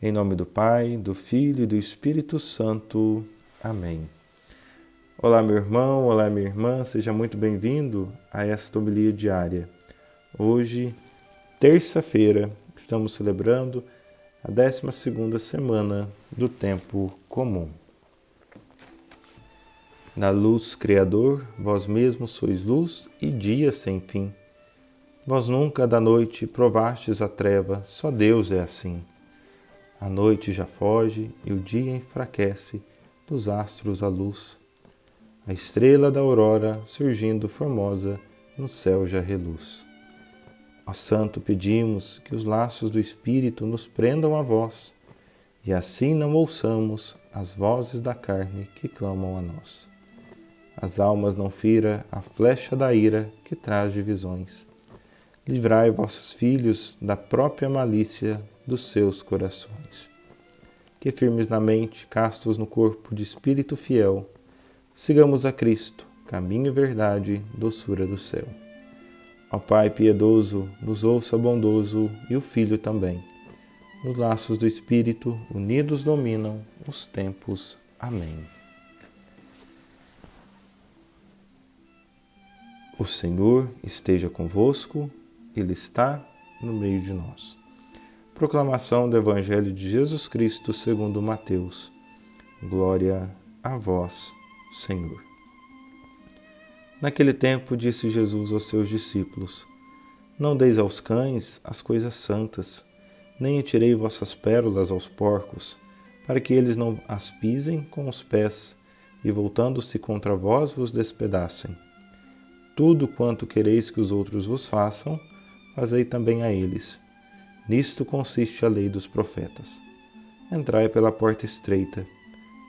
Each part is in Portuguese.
Em nome do Pai, do Filho e do Espírito Santo. Amém. Olá, meu irmão, olá, minha irmã, seja muito bem-vindo a esta homilia diária. Hoje, terça-feira, estamos celebrando a 12ª semana do Tempo Comum. Na luz, Criador, vós mesmos sois luz e dia sem fim. Vós nunca da noite provastes a treva, só Deus é assim. A noite já foge e o dia enfraquece, dos astros a luz. A estrela da aurora, surgindo formosa, no céu já reluz. Ó Santo, pedimos que os laços do Espírito nos prendam a vós, e assim não ouçamos as vozes da carne que clamam a nós. As almas não fira a flecha da ira que traz divisões. Livrai vossos filhos da própria malícia dos seus corações. Que firmes na mente, castos no corpo de espírito fiel, sigamos a Cristo, caminho e verdade, doçura do céu. Ó Pai piedoso, nos ouça bondoso e o Filho também. Nos laços do Espírito, unidos dominam os tempos. Amém. O Senhor esteja convosco, Ele está no meio de nós. Proclamação do Evangelho de Jesus Cristo segundo Mateus. Glória a vós, Senhor. Naquele tempo disse Jesus aos seus discípulos: Não deis aos cães as coisas santas, nem atirei vossas pérolas aos porcos, para que eles não as pisem com os pés, e voltando-se contra vós vos despedacem. Tudo quanto quereis que os outros vos façam, fazei também a eles. Nisto consiste a lei dos profetas. Entrai pela porta estreita,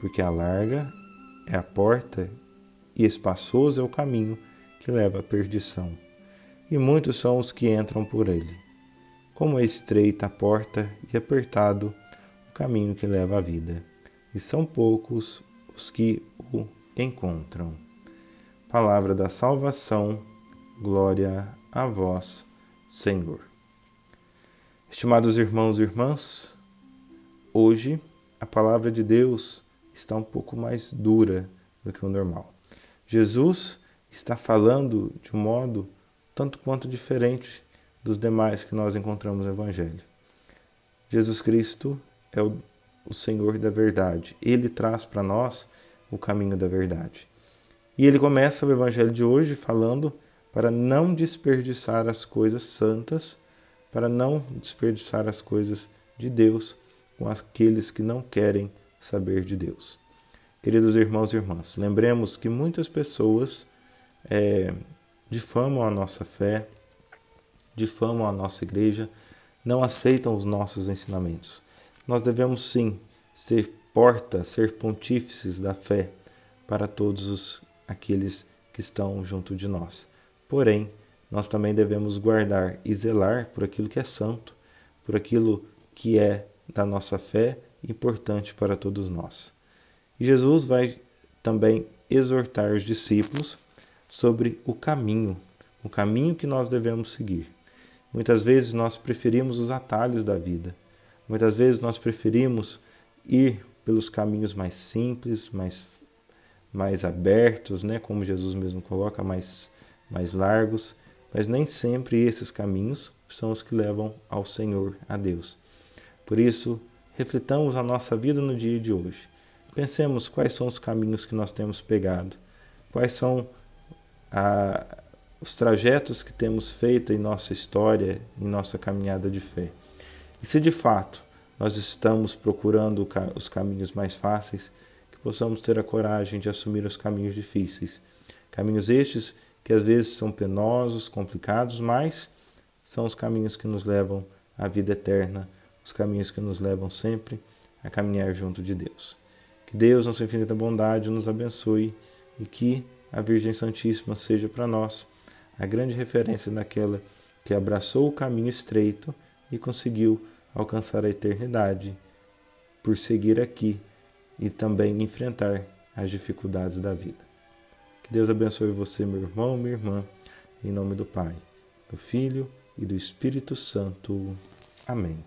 porque a larga é a porta e espaçoso é o caminho que leva à perdição, e muitos são os que entram por ele. Como é estreita a porta e apertado o caminho que leva à vida, e são poucos os que o encontram. Palavra da salvação, glória a vós, Senhor. Estimados irmãos e irmãs, hoje a palavra de Deus está um pouco mais dura do que o normal. Jesus está falando de um modo tanto quanto diferente dos demais que nós encontramos no Evangelho. Jesus Cristo é o Senhor da verdade. Ele traz para nós o caminho da verdade. E ele começa o Evangelho de hoje falando para não desperdiçar as coisas santas, para não desperdiçar as coisas de Deus com aqueles que não querem saber de Deus. Queridos irmãos e irmãs, lembremos que muitas pessoas difamam a nossa fé, difamam a nossa igreja, não aceitam os nossos ensinamentos. Nós devemos sim ser ser pontífices da fé para todos aqueles que estão junto de nós. Porém, nós também devemos guardar e zelar por aquilo que é santo, por aquilo que é da nossa fé importante para todos nós. E Jesus vai também exortar os discípulos sobre o caminho que nós devemos seguir. Muitas vezes nós preferimos os atalhos da vida. Muitas vezes nós preferimos ir pelos caminhos mais simples, mais abertos, né? Como Jesus mesmo coloca, mais largos. Mas nem sempre esses caminhos são os que levam ao Senhor, a Deus. Por isso, reflitamos a nossa vida no dia de hoje. Pensemos quais são os caminhos que nós temos pegado, quais são os trajetos que temos feito em nossa história, em nossa caminhada de fé. E se de fato nós estamos procurando os caminhos mais fáceis, que possamos ter a coragem de assumir os caminhos difíceis. Caminhos estes que às vezes são penosos, complicados, mas são os caminhos que nos levam à vida eterna, os caminhos que nos levam sempre a caminhar junto de Deus. Que Deus, na sua infinita bondade, nos abençoe e que a Virgem Santíssima seja para nós a grande referência daquela que abraçou o caminho estreito e conseguiu alcançar a eternidade por seguir aqui e também enfrentar as dificuldades da vida. Que Deus abençoe você, meu irmão, minha irmã, em nome do Pai, do Filho e do Espírito Santo. Amém.